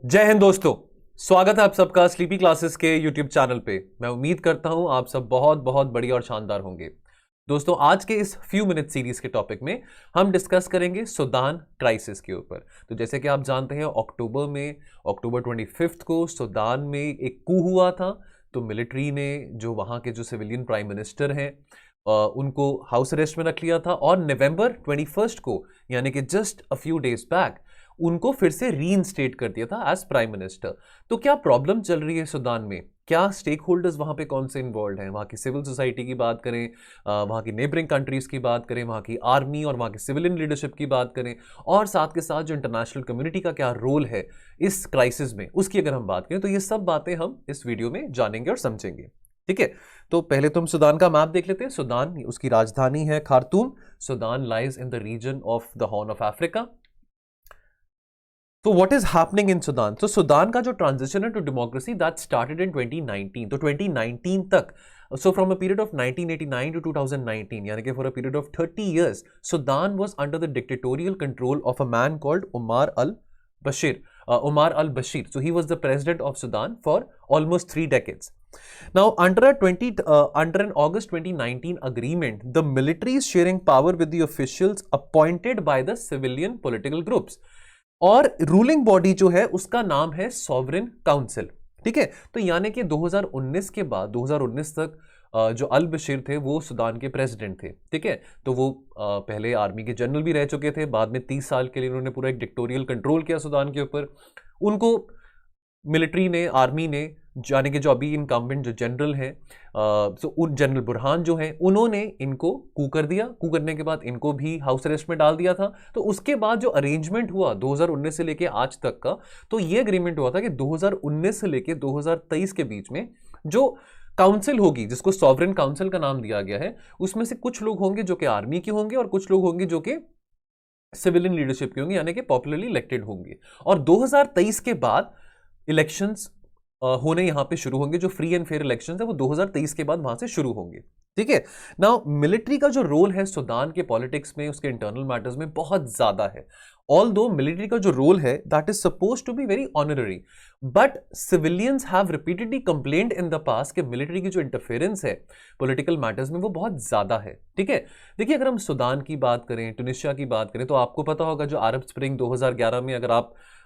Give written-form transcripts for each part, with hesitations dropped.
जय हिंद दोस्तों। स्वागत है आप सबका स्लीपी क्लासेस के यूट्यूब चैनल पे। मैं उम्मीद करता हूं आप सब बहुत बहुत बढ़िया और शानदार होंगे। दोस्तों, आज के इस फ्यू मिनट सीरीज के टॉपिक में हम डिस्कस करेंगे सूडान क्राइसिस के ऊपर। तो जैसे कि आप जानते हैं, अक्टूबर 25 को सूडान में एक कू हुआ था। तो मिलिट्री ने जो वहां के जो सिविलियन प्राइम मिनिस्टर हैं उनको हाउस अरेस्ट में रख लिया था, और नवंबर 21 को यानी कि just a few days back उनको फिर से रीइंस्टेट कर दिया था एज प्राइम मिनिस्टर। तो क्या प्रॉब्लम चल रही है सूडान में, क्या स्टेक होल्डर्स वहां पे कौन से इन्वॉल्व हैं, वहां की सिविल सोसाइटी की बात करें, वहां की नेबरिंग कंट्रीज की बात करें, वहां की आर्मी और वहां की सिविलियन लीडरशिप की बात करें, और साथ के साथ जो इंटरनेशनल कम्युनिटी का क्या रोल है इस क्राइसिस में, उसकी अगर हम बात करें, तो ये सब बातें हम इस वीडियो में जानेंगे और समझेंगे। ठीक है, तो पहले तो हम सूडान का मैप देख लेते हैं। सूडान, उसकी राजधानी है Khartoum. Sudan lies in the region of the Horn of Africa. तो what is happening in Sudan? तो सूडान का जो ट्रांजिशन है to democracy that started in 2019। तो 2019 तक, so from a period of 1989 to 2019, यानी कि for a period of 30 years, Sudan was under the dictatorial control of a man called Omar al Bashir. So he was the president of Sudan for almost 3 decades. Now, under an August 2019 agreement, the military is sharing power with the officials appointed by the civilian political groups. और ruling body जो है उसका नाम है sovereign council. ठीक है, तो यानी कि 2019 के बाद 2019 तक जो अल बशीर थे वो सूडान के प्रेसिडेंट थे। ठीक है, तो वो पहले आर्मी के जनरल भी रह चुके थे, बाद में 30 साल के लिए उन्होंने पूरा एक डिक्टोरियल कंट्रोल किया सूडान के ऊपर। उनको मिलिट्री ने, आर्मी ने, यानी कि जो अभी इनकम्बेंट जो जनरल हैं, तो उन जनरल बुरहान जो हैं, उन्होंने इनको कू कर दिया। कू करने के बाद इनको भी हाउस अरेस्ट में डाल दिया था। तो उसके बाद जो अरेंजमेंट हुआ 2019 से लेके आज तक का, तो ये एग्रीमेंट हुआ था कि 2019 से लेके 2023 के बीच में जो काउंसिल होगी, जिसको सॉवरेन काउंसिल का नाम दिया गया है, उसमें से कुछ लोग होंगे जो कि आर्मी के होंगे और कुछ लोग होंगे जो कि सिविलियन लीडरशिप के होंगे, यानी कि पॉपुलरली इलेक्टेड होंगे। और 2023 के बाद इलेक्शंस होने यहां पे शुरू होंगे। जो फ्री एंड फेयर इलेक्शंस है वो 2023 के बाद वहां से शुरू होंगे। ठीक है, नाउ मिलिट्री का जो रोल है सूडान के पॉलिटिक्स में, उसके इंटरनल मैटर्स में बहुत ज्यादा है। ऑल्दो मिलिट्री का जो रोल है that is suppose to be very honorary, but civilians have repeatedly complained in the past कि मिलिट्री की जो इंटरफेरेंस है पॉलिटिकल मैटर्स में वो बहुत ज्यादा है। ठीक है, देखिए, अगर हम सूडान की बात करें, ट्यूनीशिया की बात करें, तो आपको पता होगा जो अरब स्प्रिंग 2011 में,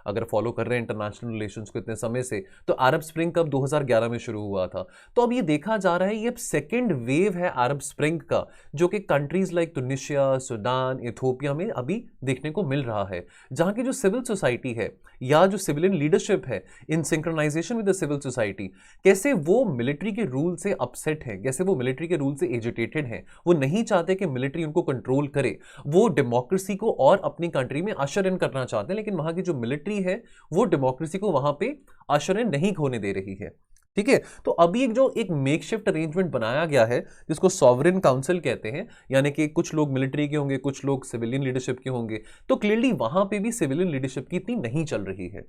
अगर फॉलो कर रहे हैं इंटरनेशनल रिलेशंस को इतने समय से, तो अरब स्प्रिंग कब 2011 में शुरू हुआ था। तो अब ये देखा जा रहा है ये सेकेंड वेव है अरब स्प्रिंग का, जो कि countries like Tunisia, Sudan, Ethiopia में अभी देखने को मिल रहा है, जहां की जो सिविल सोसाइटी है या जो सिविलियन लीडरशिप है in synchronisation with the civil society, कैसे वो मिलिट्री के रूल से अपसेट है, कैसे वो मिलिट्री के रूल से एजिटेटेड है। वो नहीं चाहते कि मिलिट्री उनको कंट्रोल करे, वो डेमोक्रेसी को और अपनी कंट्री में अशर इन करना चाहते हैं, लेकिन वहां की जो मिलिट्री है वो डेमोक्रेसी को वहां पे अशर इन नहीं होने दे रही है। ठीक है, तो अभी एक मेकशिफ्ट अरेंजमेंट बनाया गया है जिसको सॉवरेन काउंसिल कहते हैं, यानी कि कुछ लोग मिलिट्री के होंगे, कुछ लोग सिविलियन लीडरशिप के होंगे। तो क्लियरली वहां पे भी सिविलियन लीडरशिप की इतनी नहीं चल रही है।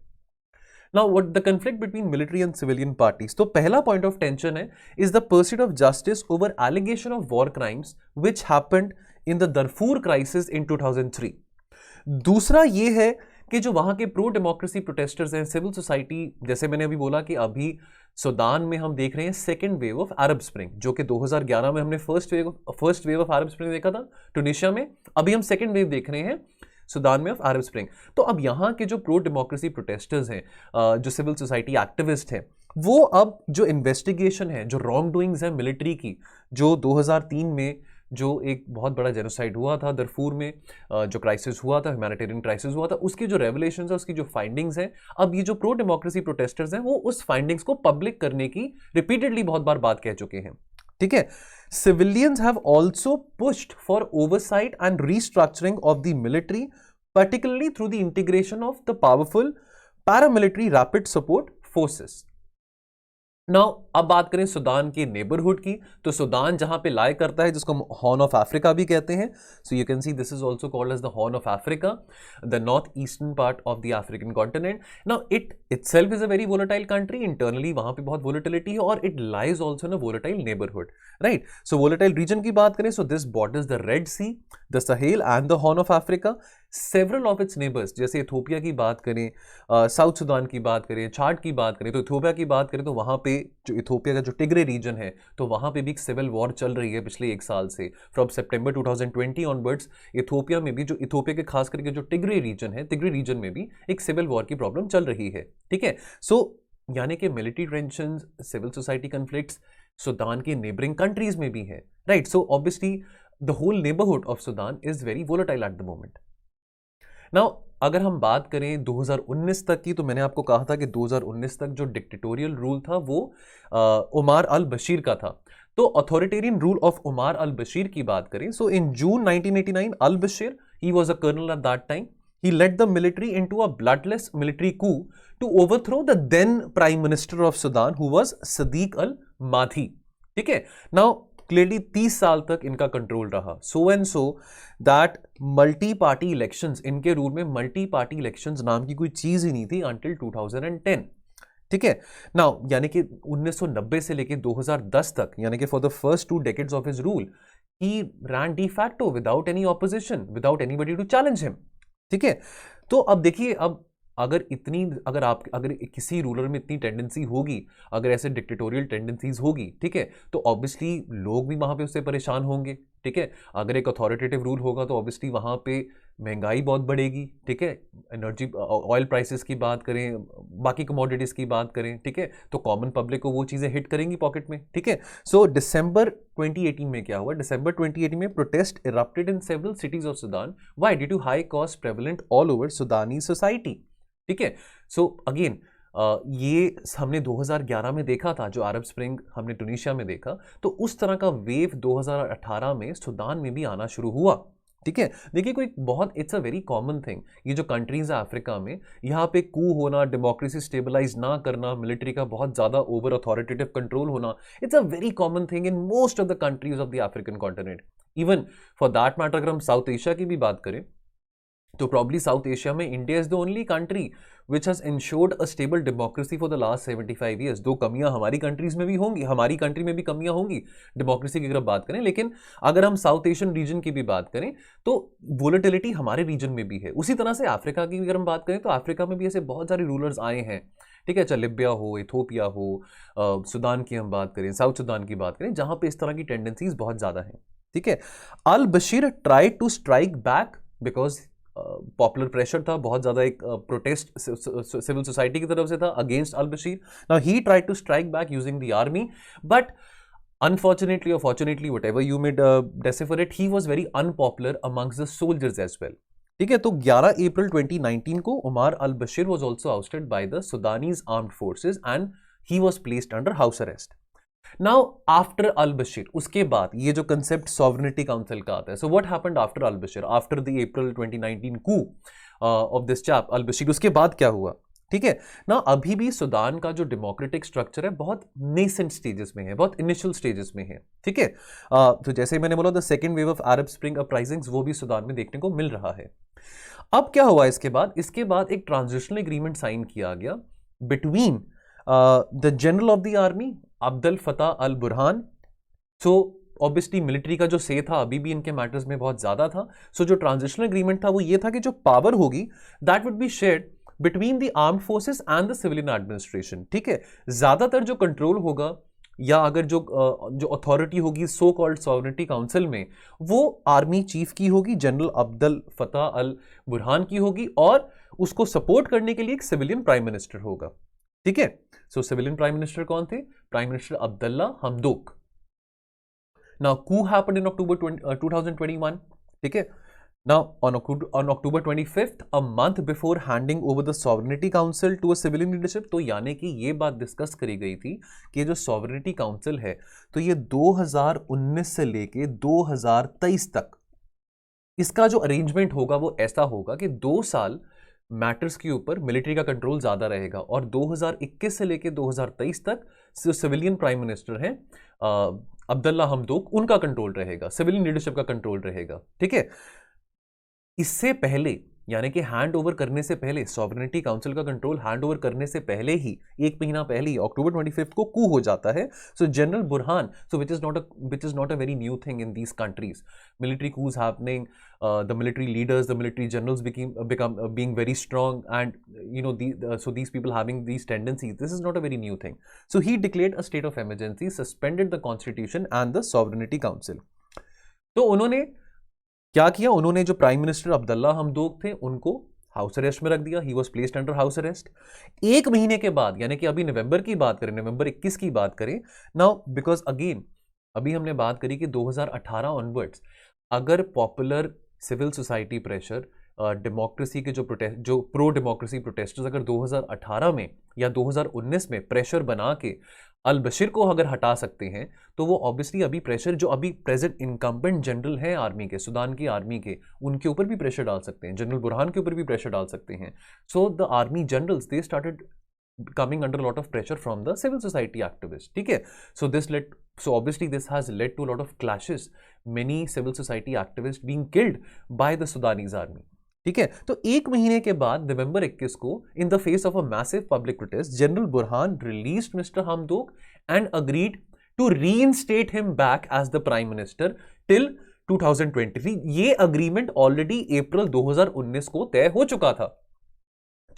Now, what the conflict between military and civilian parties? तो पहला point of tension है is the pursuit of justice over allegation of war crimes which happened in the Darfur crisis in 2003. दूसरा ये है कि जो वहां के प्रो डेमोक्रेसी प्रोटेस्टर्स हैं, सिविल सोसाइटी, जैसे मैंने अभी बोला कि अभी सूडान में हम देख रहे हैं second wave of Arab spring, जो कि 2011 में हमने first wave of Arab spring देखा था ट्यूनीशिया में, अभी हम सेकेंड वेव देख रहे हैं सूडान में ऑफ अरब स्प्रिंग। तो अब यहाँ के जो प्रो डेमोक्रेसी प्रोटेस्टर्स हैं, जो सिविल सोसाइटी एक्टिविस्ट हैं, वो अब जो इन्वेस्टिगेशन है, जो रॉन्ग डूइंग्स हैं मिलिट्री की, जो 2003 में जो एक बहुत बड़ा जेनोसाइड हुआ था दरफूर में, जो क्राइसिस हुआ था, ह्यूमैनिटेरियन क्राइसिस हुआ था, उसकी जो रेवलेशंस है, उसकी जो फाइंडिंग्स हैं, अब ये जो प्रो डेमोक्रेसी प्रोटेस्टर्स हैं वो उस फाइंडिंग्स को पब्लिक करने की रिपीटेडली बहुत बार बात कह चुके हैं। ठीक है, civilians have also pushed for oversight and restructuring of the military, particularly through the integration of the powerful paramilitary rapid support forces. Now अब बात करें सूडान के नेबरहुड की, तो सूडान जहां पे लाई करता है, जिसको हॉर्न ऑफ अफ्रीका भी कहते हैं, so you can see this is also called as the Horn of Africa, the north eastern part of the African continent. Now it itself is a very volatile country, internally वहां पे बहुत volatility है, और it lies also in a volatile neighbourhood, right. So volatile region की बात करें, so this borders the Red Sea, the Sahel and the Horn of Africa. Several of it's neighbours, जैसे Ethiopia की बात करें, साउथ सुदान की बात करें, चाड की बात करें, तो इथोपिया की बात करें तो वहाँ पे जो इथोपिया का जो टिग्रे रीजन है, तो वहाँ पे भी एक सिविल वॉर चल रही है पिछले एक साल से। फ्रॉम सितंबर 2020 ऑनवर्ड्स इथोपिया में भी, जो इथोपिया के खास करके जो टिग्रे रीजन है, टिग्रे रीजन में भी एक सिविल वॉर की प्रॉब्लम चल रही है। ठीक है, सो यानी कि military tension, civil society conflicts Sudan की नेबरिंग कंट्रीज में भी है, right. So obviously the whole neighbourhood of Sudan is very volatile at the moment. Now अगर हम बात करें 2019 तक की, तो मैंने आपको कहा था कि 2019 तक जो डिक्टेटोरियल रूल था वो उमार अल बशीर का था। तो authoritarian rule of Omar al Bashir की बात करें, so in June 1989 al Bashir, he was a colonel at that time, he led the military into a bloodless military coup to overthrow the then prime minister of Sudan, who was Sadiq al-Madhi. ठीक है, now clearly 30 साल तक इनका control रहा, सो and so that multi party elections, इनके rule में multi party elections नाम की कोई चीज ही नहीं थी अंटिल 2010। ठीक है, नाउ यानी कि 1990 से लेके 2010 तक, यानी कि for the first 2 decades of his rule, he ran de facto without any opposition, without anybody to challenge him. ठीक है, तो अब देखिए, अब अगर किसी रूलर में इतनी टेंडेंसी होगी, अगर ऐसे डिक्टेटोरियल टेंडेंसीज होगी, ठीक है, तो ऑब्वियसली लोग भी वहां पे उससे परेशान होंगे। ठीक है, अगर एक अथॉरिटेटिव रूल होगा तो ऑब्वियसली वहां पे महंगाई बहुत बढ़ेगी। ठीक है, एनर्जी, ऑयल प्राइसेस की बात करें, बाकी कमोडिटीज की बात करें, ठीक है, तो कॉमन पब्लिक को वो चीजें हिट करेंगी पॉकेट में। ठीक है, सो दिसंबर 2018 में क्या हुआ, दिसंबर 2018 में protest erupted in several cities of Sudan, why, due to high cost prevalent all over सुदानी सोसाइटी। ठीक है, सो अगेन ये हमने 2011 में देखा था, जो अरब स्प्रिंग हमने टुनीशिया में देखा, तो उस तरह का वेव 2018 में सुदान में भी आना शुरू हुआ। ठीक है, देखिए कोई बहुत, it's a very common thing, ये जो कंट्रीज है अफ्रीका में, यहाँ पे कू होना, डेमोक्रेसी स्टेबलाइज ना करना, मिलिट्री का बहुत ज्यादा ओवर अथॉरिटेटिव कंट्रोल होना, it's a very common thing in most of the countries of the African continent. Even for that matter अगर हम साउथ एशिया की भी बात करें, तो प्रॉब्ली साउथ एशिया में India is the only country which has insured a stable democracy for the last 75 years. दो कमियां हमारी कंट्रीज में भी होंगी, हमारी कंट्री में भी कमियां होंगी डेमोक्रेसी की अगर बात करें, लेकिन अगर हम साउथ एशियन रीजन की भी बात करें तो वोलेटिलिटी हमारे रीजन में भी है। उसी तरह से अफ्रीका की अगर हम बात करें तो अफ्रीका में भी ऐसे बहुत सारे रूलर्स आए हैं। ठीक है, चाहे लिबिया हो, इथोपिया हो, सुदान की हम बात करें, साउथ सुदान की बात करें, जहां पे इस तरह की टेंडेंसीज बहुत ज्यादा हैं। ठीक है, al Bashir tried to strike back because popular pressure था बहुत ज्यादा, एक प्रोटेस्ट सिविल सोसाइटी की तरफ से था against al Bashir. Now he tried to strike back using the army, but unfortunately or fortunately, whatever you may decipher it, he was very unpopular amongst the soldiers as well. ठीक है, तो 11 अप्रैल 2019 को उमार al Bashir was also ousted by the Sudanese armed forces and he was placed under house arrest. Now after अल बशीर, उसके बाद ये जो concept sovereignty council का आता है, so what happened after Al Bashir, after the April 2019 coup of this chap अल बशीर, उसके बाद क्या हुआ? ठीक है ना, अभी भी सुदान का जो डेमोक्रेटिक स्ट्रक्चर है बहुत नेसेंट स्टेजेस में है, बहुत इनिशियल स्टेजेस में है। ठीक है, तो जैसे मैंने बोला, the second wave of Arab spring uprisings वो भी सुदान में देखने को मिल रहा है। अब क्या हुआ इसके बाद? इसके बाद एक ट्रांजिशनल एग्रीमेंट साइन किया गया between the general of the army Abdul Fattah al Burhan. So obviously military का जो से था अभी भी इनके मैटर्स में बहुत ज्यादा था। सो जो ट्रांजिशनल एग्रीमेंट था वो ये था कि जो पावर होगी that would be shared between the armed forces and the civilian administration. ठीक है, ज्यादातर जो कंट्रोल होगा या अगर जो अथॉरिटी होगी सो कॉल्ड सॉवरेनिटी काउंसिल में, वो आर्मी चीफ की होगी, general Abdul Fattah al Burhan की होगी, और उसको सपोर्ट करने के लिए एक सिविलियन प्राइम मिनिस्टर होगा। ठीक है, सो सिविलियन प्राइम मिनिस्टर कौन थे? Prime minister Abdullah Hamdok. Now coup happened in October 2021. ठीक है, now on October 25th, a month before handing over the sovereignty council to a civilian leadership, तो यानी कि ये बात डिस्कस करी गई थी कि जो sovereignty council है तो ये 2019 से लेके 2023 तक इसका जो अरेंजमेंट होगा वो ऐसा होगा कि 2 साल मैटर्स के ऊपर मिलिट्री का कंट्रोल ज्यादा रहेगा, और 2021 से लेके 2023 तक जो सिविलियन प्राइम मिनिस्टर हैं अब्दुल्ला हमदोक, उनका कंट्रोल रहेगा, सिविलियन लीडरशिप का कंट्रोल रहेगा। ठीक है, इससे पहले यानी कि हैंड ओवर करने से पहले, सॉवरेनिटी काउंसिल का कंट्रोल हैंड ओवर करने से पहले ही, एक महीना पहले ही, अक्टूबर 25 को कू हो जाता है. So general Burhan, so which is not a very new thing in these countries. Military coups happening, the military leaders, the military generals become being very strong, and so these people having these tendencies, this is not a very new thing. So he declared a state of emergency, suspended the constitution and the sovereignty council. तो उन्होंने क्या किया? उन्होंने जो prime minister Abdullah हमदोक थे उनको house arrest में रख दिया. He was placed under house arrest. एक महीने के बाद, यानी कि अभी नवंबर की बात करें, नवंबर 21 की बात करें नाउ, बिकॉज अगेन अभी हमने बात करी कि 2018 ऑनवर्ड्स अगर popular civil society pressure, democracy के जो प्रो डेमोक्रेसी प्रोटेस्टर्स अगर 2018 में या 2019 में प्रेशर बना के अल बशीर को अगर हटा सकते हैं, तो वो ऑब्वियसली अभी प्रेशर जो अभी प्रेजेंट इनकम्बेंट जनरल हैं आर्मी के, सुदान की आर्मी के, उनके ऊपर भी प्रेशर डाल सकते हैं, जनरल बुरहान के ऊपर भी प्रेशर डाल सकते हैं. So the army generals they started coming under a lot of pressure from the civil society activists. ठीक है, so obviously this has led to a lot of clashes, many civil society activists being killed by the Sudanese army. ठीक है, तो एक महीने के बाद नवंबर 21 को in the face of a massive public protest, General Burhan released Mr. Hamdok and agreed to reinstate him back as the prime minister till 2023. ये agreement already अप्रैल 2019 को तय हो चुका था.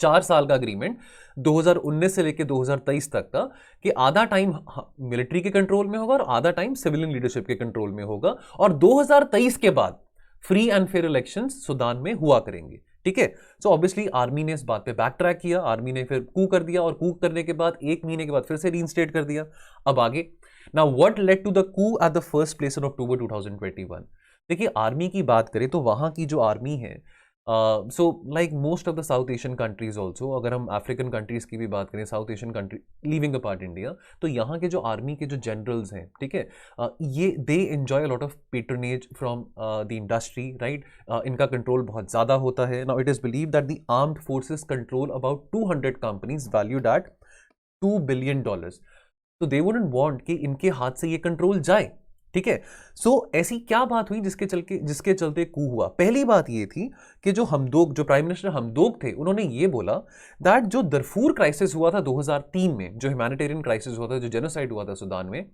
4 साल का अग्रीमेंट 2019 से लेकर 2023 तक का, कि आधा टाइम मिलिट्री के कंट्रोल में होगा और आधा टाइम सिविलियन लीडरशिप के कंट्रोल में होगा, और 2023 के बाद free and fair elections Sudan में हुआ करेंगे. ठीक है, सो ऑब्वियसली आर्मी ने इस बात पे बैक ट्रैक किया, आर्मी ने फिर कू कर दिया, और कू करने के बाद एक महीने के बाद फिर से रीइंस्टेट कर दिया. अब आगे, now what led to the coup at the first place in October 2021. देखिए, आर्मी की बात करें तो वहां की जो आर्मी है, so like most of the south Asian countries also, अगर हम अफ्रीकन कंट्रीज की भी बात करें, south Asian country leaving apart India, तो यहाँ के जो आर्मी के जो जनरल्स हैं, ठीक है, ये they enjoy a lot of patronage from the industry, right. इनका कंट्रोल बहुत ज़्यादा होता है. Now it is believe that the armed forces control about 200 companies valued at $2 billion. तो दे वुडंट वांट कि इनके हाथ से ये कंट्रोल जाए. ठीक है, सो ऐसी क्या बात हुई जिसके चलते कू हुआ? पहली बात ये थी कि जो प्राइम मिनिस्टर हमदोक थे, उन्होंने ये बोला दैट जो दरफूर क्राइसिस हुआ था 2003 में, जो ह्यूमैनिटेरियन क्राइसिस हुआ था, जो जेनोसाइड हुआ था सुदान में,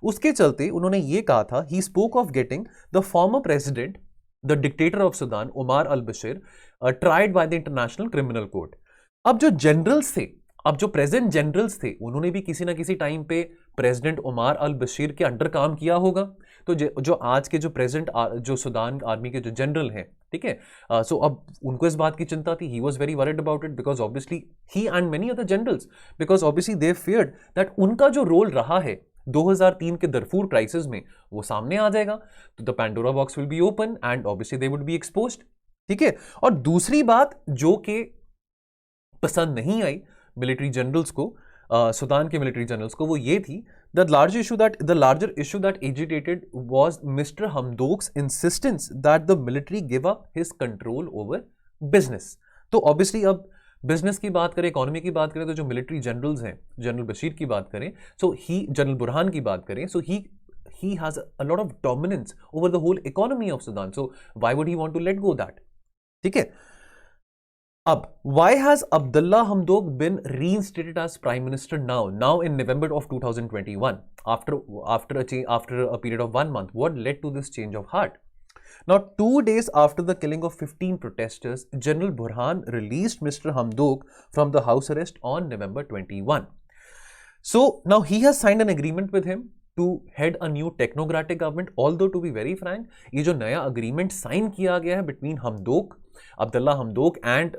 उसके चलते उन्होंने ये कहा था, he spoke of getting the former president, the dictator of Sudan Omar al Bashir tried by the international criminal court. अब जो जनरल्स थे, अब जो प्रेजेंट जनरल्स थे, उन्होंने भी किसी ना किसी टाइम पे प्रेसिडेंट उमर अल बशीर के अंडर काम किया होगा. तो जो आज के जो प्रेजेंट जो सुदान आर्मी के जो जनरल हैं, ठीक है, सो अब उनको इस बात की चिंता थी. He was very worried about it, because obviously he and many other generals, because obviously they feared that उनका जो रोल रहा है 2003 के दरफूर क्राइसिस में, वो सामने आ जाएगा, तो the Pandora box will be open and obviously they would be exposed. ठीक है, और दूसरी बात जो कि पसंद नहीं आई मिलिट्री जनरल्स को, सुदान के मिलिट्री जनरल्स को, वो ये थी, the larger issue that agitated was mister Hamdok's insistence that the military give up his control over business. तो ऑब्वियसली अब बिजनेस की बात करें, इकोनॉमी की बात करें, तो जो मिलिट्री जनरल्स हैं, जनरल बशीर की बात करें, जनरल बुरहान की बात करें, सो he has a lot of dominance over the whole economy of Sudan. So why would he want to let go that? ठीक है, अब why has Abdullah Hamdok been reinstated as prime minister now in November of 2021 after a period of 1 month? What led to this change of heart? Now, 2 days after the killing of 15 protesters, General Burhan released Mr. Hamdok from the house arrest on November 21. So now he has signed an agreement with him to head a new technocratic government. Although to be very frank, ये जो नया agreement sign किया गया है between Abdullah Hamdok and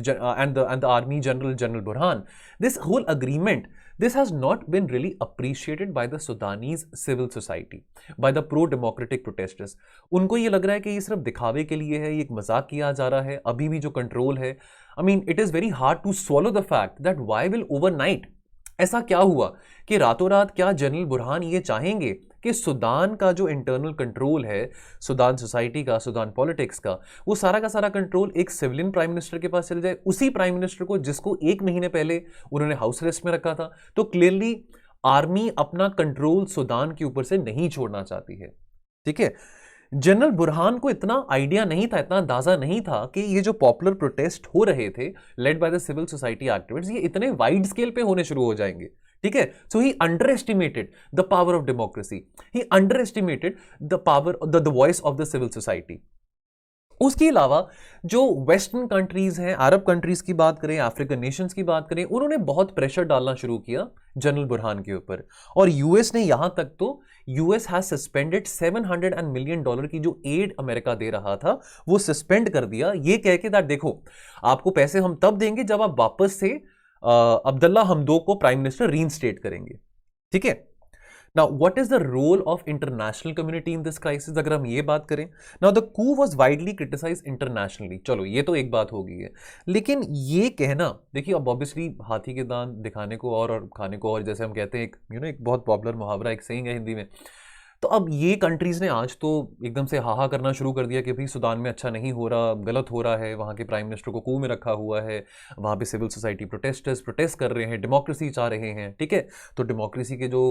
the army General Burhan, this whole agreement, this has not been really appreciated by the Sudanese civil society, by the pro-democratic protesters. उनको ये लग रहा है कि ये सिर्फ दिखावे के लिए है, ये एक मजाक किया जा रहा है, अभी भी जो कंट्रोल है. I mean, it is very hard to swallow the fact that why will overnight, ऐसा क्या हुआ कि रातों रात क्या जनरल बुरहान ये चाहेंगे कि सुदान का जो इंटरनल कंट्रोल है, सुदान सोसाइटी का, सुदान पॉलिटिक्स का, वो सारा का सारा कंट्रोल एक सिविलियन प्राइम मिनिस्टर के पास चले जाए, उसी प्राइम मिनिस्टर को जिसको 1 महीने पहले उन्होंने हाउस अरेस्ट में रखा था. तो क्लियरली आर्मी अपना कंट्रोल सुदान के ऊपर से नहीं छोड़ना चाहती है. ठीक है, जनरल बुरहान को इतना आइडिया नहीं था, इतना अंदाजा नहीं था कि ये जो पॉपुलर प्रोटेस्ट हो रहे थे led by the civil society activists, ये इतने वाइड स्केल पे होने शुरू हो जाएंगे। ठीक है, so he underestimated the power of democracy, he underestimated the power, the voice of the civil society. उसके अलावा जो वेस्टर्न कंट्रीज हैं, अरब कंट्रीज की बात करें, अफ्रीकन नेशंस की बात करें, उन्होंने बहुत प्रेशर डालना शुरू किया जनरल बुरहान के ऊपर। और यूएस ने यहां तक तो यूएस हैज सस्पेंडेड $700 मिलियन की जो एड अमेरिका दे रहा था वो सस्पेंड कर दिया, ये कह के दैट देखो आपको पैसे हम तब देंगे जब आप वापस से अब्दुल्ला हमदोक को प्राइम मिनिस्टर रीइंस्टेट करेंगे। ठीक है, now what is the role of international community in this crisis, अगर हम ये बात करें। Now the coup was widely criticised internationally, चलो ये तो एक बात हो गई है, लेकिन ये कहना, देखिए अब ऑब्वियसली हाथी के दांत दिखाने को और खाने को और, जैसे हम कहते हैं एक एक बहुत पॉपुलर मुहावरा, एक सेइंग है हिंदी में। तो अब ये कंट्रीज ने आज तो एकदम से हाहा करना शुरू कर दिया कि भाई सुदान में अच्छा नहीं हो रहा, गलत हो रहा है, वहाँ के प्राइम मिनिस्टर को कू में रखा हुआ है, वहाँ पे सिविल सोसाइटी प्रोटेस्ट कर रहे हैं, डेमोक्रेसी चाह रहे हैं। ठीक है, तो डेमोक्रेसी के जो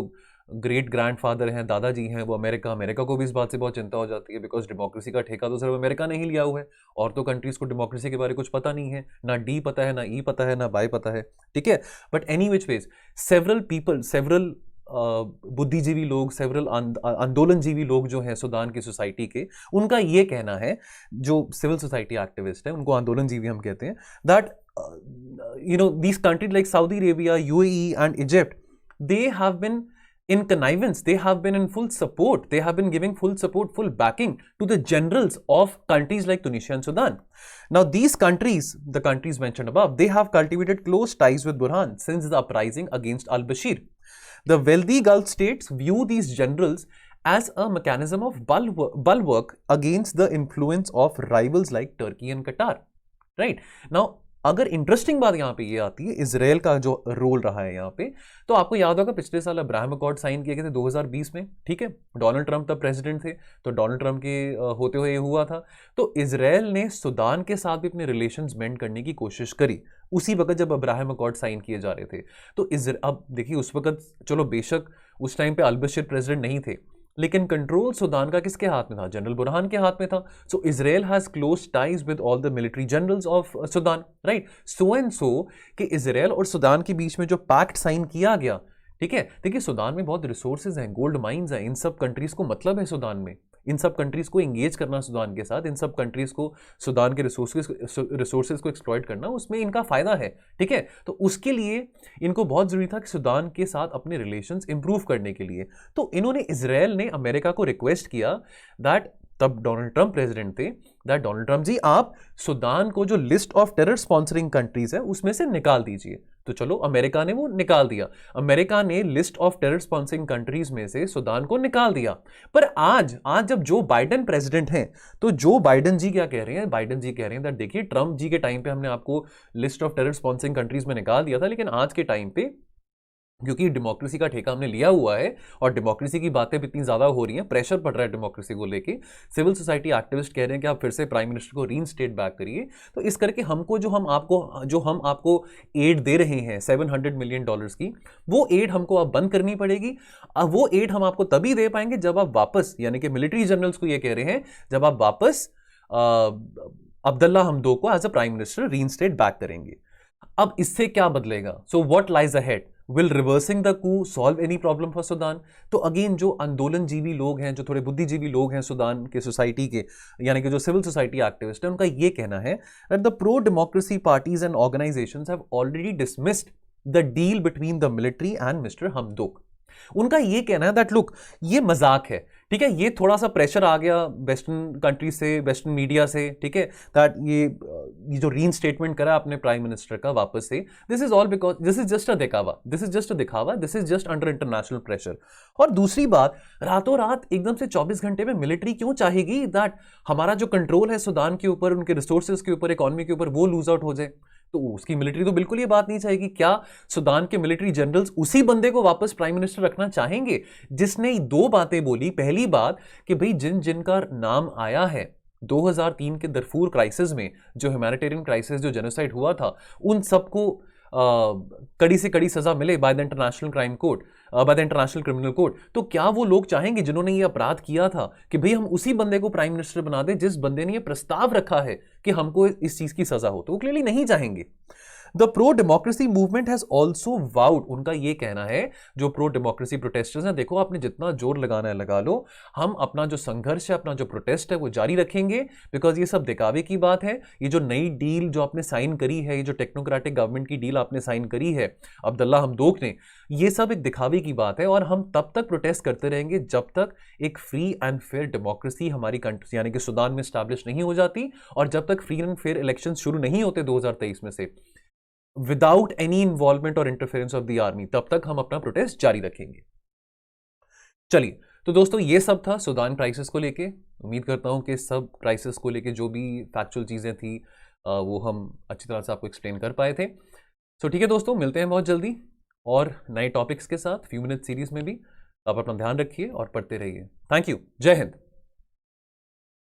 ग्रेट ग्रैंडफादर हैं, दादाजी हैं, वो अमेरिका को भी इस बात से बहुत चिंता हो जाती है, बिकॉज डेमोक्रेसी का ठेका तो सिर्फ अमेरिका ने ही लिया हुआ है, और तो कंट्रीज को डेमोक्रेसी के बारे में कुछ पता नहीं है, ना डी पता है, ना ई पता है, ना बाई पता है। ठीक है, but any which ways several people, several बुद्धिजीवी लोग, सेवरल आंदोलनजीवी लोग जो हैं सुदान की सोसाइटी के, उनका ये कहना है, जो सिविल सोसाइटी एक्टिविस्ट है उनको आंदोलनजीवी हम कहते हैं, that these countries like Saudi Arabia, UAE and Egypt, they have been in connivance, they have been in full support, they have been giving full support, full backing to the generals of countries like Tunisia and Sudan. Now these countries, the countries mentioned above, they have cultivated close ties with Burhan since the uprising against al-Bashir. The wealthy Gulf states view these generals as a mechanism of bulwark against the influence of rivals like Turkey and Qatar. Right? Now अगर interesting बात यहाँ पे ये आती है Israel का जो role रहा है यहाँ पे, तो आपको याद होगा पिछले साल अब्राहम अकॉर्ड साइन किए गए थे 2020 में। ठीक है, डोनाल्ड ट्रंप तब प्रेसिडेंट थे, तो डोनाल्ड ट्रंप के होते हुए ये हुआ था। तो इसराइल ने सुदान के साथ भी अपने रिलेशंस मेंटेन करने की कोशिश करी उसी वक्त जब अब्राहम अकॉर्ड साइन किए जा रहे थे। तो अब देखिए उस वक्त चलो बेशक उस टाइम पे अल-बशीर प्रेसिडेंट नहीं थे, लेकिन कंट्रोल सुदान का किसके हाथ में था? जनरल बुरहान के हाथ में था। So Israel has close ties with all the military generals of Sudan, right? So and so कि इजराइल और सुदान के बीच में जो पैक्ट साइन किया गया, ठीक है, देखिए सुदान में बहुत रिसोर्सेज हैं, गोल्ड माइंस हैं, इन सब कंट्रीज को मतलब है सुदान में, इन सब कंट्रीज को एंगेज करना सुदान के साथ, इन सब कंट्रीज को सुदान के रिसोर्सेज को एक्सप्लॉइट करना, उसमें इनका फायदा है। ठीक है, तो उसके लिए इनको बहुत जरूरी था कि सुदान के साथ अपने रिलेशंस इंप्रूव करने के लिए, तो इन्होंने इजराइल ने अमेरिका को रिक्वेस्ट किया दैट, तब डोनाल्ड ट्रंप प्रेसिडेंट थे, दैट डोनाल्ड ट्रंप जी आप सुदान को जो list of terror sponsoring countries है उसमें से निकाल दीजिए। तो चलो अमेरिका ने वो निकाल दिया, अमेरिका ने list of terror sponsoring countries में से सुदान को निकाल दिया। पर आज जब जो बाइडेन प्रेसिडेंट हैं, तो जो बाइडेन जी क्या कह रहे हैं? बाइडेन जी कह रहे हैं दैट देखिए ट्रंप जी के टाइम पे हमने आपको list of terror sponsoring countries में निकाल दिया था, लेकिन आज के टाइम पे क्योंकि डेमोक्रेसी का ठेका हमने लिया हुआ है और डेमोक्रेसी की बातें इतनी ज़्यादा हो रही हैं, प्रेशर पड़ रहा है डेमोक्रेसी को लेके, सिविल सोसाइटी एक्टिविस्ट कह रहे हैं कि आप फिर से प्राइम मिनिस्टर को रीइंस्टेट बैक करिए, तो इस करके हमको जो हम आपको एड दे रहे हैं $700 मिलियन की, वो एड हमको अब बंद करनी पड़ेगी। अब वो एड हम आपको तभी दे पाएंगे जब आप वापस, यानी कि मिलिट्री जनरल्स को ये कह रहे हैं, जब आप वापस अब्दुल्ला हमदोक को as a prime minister reinstate back करेंगे। अब इससे क्या बदलेगा? So what lies ahead? Will reversing the coup solve any problem for Sudan? तो अगेन जो आंदोलनजीवी लोग हैं, जो थोड़े बुद्धिजीवी लोग हैं सुदान के सोसाइटी के, यानी कि जो सिविल सोसाइटी एक्टिविस्ट है, उनका ये कहना है that the pro democracy parties and organizations have already dismissed the deal between the military and Mr. Hamdok. उनका ये कहना है दैट लुक ये मजाक है, ठीक है, ये थोड़ा सा प्रेशर आ गया वेस्टर्न कंट्रीज से, वेस्टर्न मीडिया से, ठीक है, दैट ये जो रीइंस्टेटमेंट करा अपने प्राइम मिनिस्टर का वापस से, this is all because this is just a दिखावा, दिस इज जस्ट अ दिखावा, this is just under international pressure. और दूसरी बात, रातों रात एकदम से 24 घंटे में मिलिट्री क्यों चाहेगी दैट हमारा जो कंट्रोल है सुदान के ऊपर, उनके रिसोर्सेज के ऊपर, इकोनॉमी के ऊपर, वो लूज आउट हो जाए? तो उसकी मिलिट्री तो बिल्कुल ये बात नहीं चाहेगी। क्या सुदान के मिलिट्री जनरल्स उसी बंदे को वापस प्राइम मिनिस्टर रखना चाहेंगे जिसने दो बातें बोली? पहली बात कि भाई जिनका नाम आया है 2003 के दरफूर क्राइसिस में, जो ह्यूमैनिटेरियन क्राइसिस, जो जेनोसाइड हुआ था, उन सबको कड़ी से कड़ी सजा मिले bye the international crime court, bye the international criminal court, तो क्या वो लोग चाहेंगे जिन्होंने ये अपराध किया था कि भाई हम उसी बंदे को प्राइम मिनिस्टर बना दें जिस बंदे ने ये प्रस्ताव रखा है कि हमको इस चीज की सजा हो? तो वो क्लियरली नहीं चाहेंगे। The pro democracy movement has also vowed, उनका यह कहना है, जो प्रो डेमोक्रेसी प्रोटेस्टर्स हैं, देखो आपने जितना जोर लगाना है लगा लो, हम अपना जो संघर्ष है, अपना जो प्रोटेस्ट है वो जारी रखेंगे, बिकॉज ये सब दिखावे की बात है। ये जो नई डील जो आपने साइन करी है, ये जो टेक्नोक्रेटिक गवर्नमेंट की डील आपने साइन करी है अब्दुल्ला हमदोक ने, ये सब एक दिखावे की बात है, और हम तब तक प्रोटेस्ट करते रहेंगे जब तक एक फ्री एंड फेयर डेमोक्रेसी हमारी कंट्री यानी कि सूडान में स्टैब्लिश नहीं हो जाती, और जब तक फ्री एंड फेयर इलेक्शन शुरू नहीं होते 2023 में से विदाउट एनी इन्वॉल्वमेंट और इंटरफेरेंस ऑफ द आर्मी, तब तक हम अपना प्रोटेस्ट जारी रखेंगे। चलिए, तो दोस्तों ये सब था सूडान क्राइसिस को लेके। उम्मीद करता हूं कि सब क्राइसिस को लेके जो भी फैक्चुअल चीजें थी वो हम अच्छी तरह से आपको एक्सप्लेन कर पाए थे। सो ठीक है दोस्तों, मिलते हैं बहुत जल्दी और नए टॉपिक्स के साथ फ्यू मिनट सीरीज में भी। आप अपना ध्यान रखिए और पढ़ते रहिए। Thank you. जय हिंद।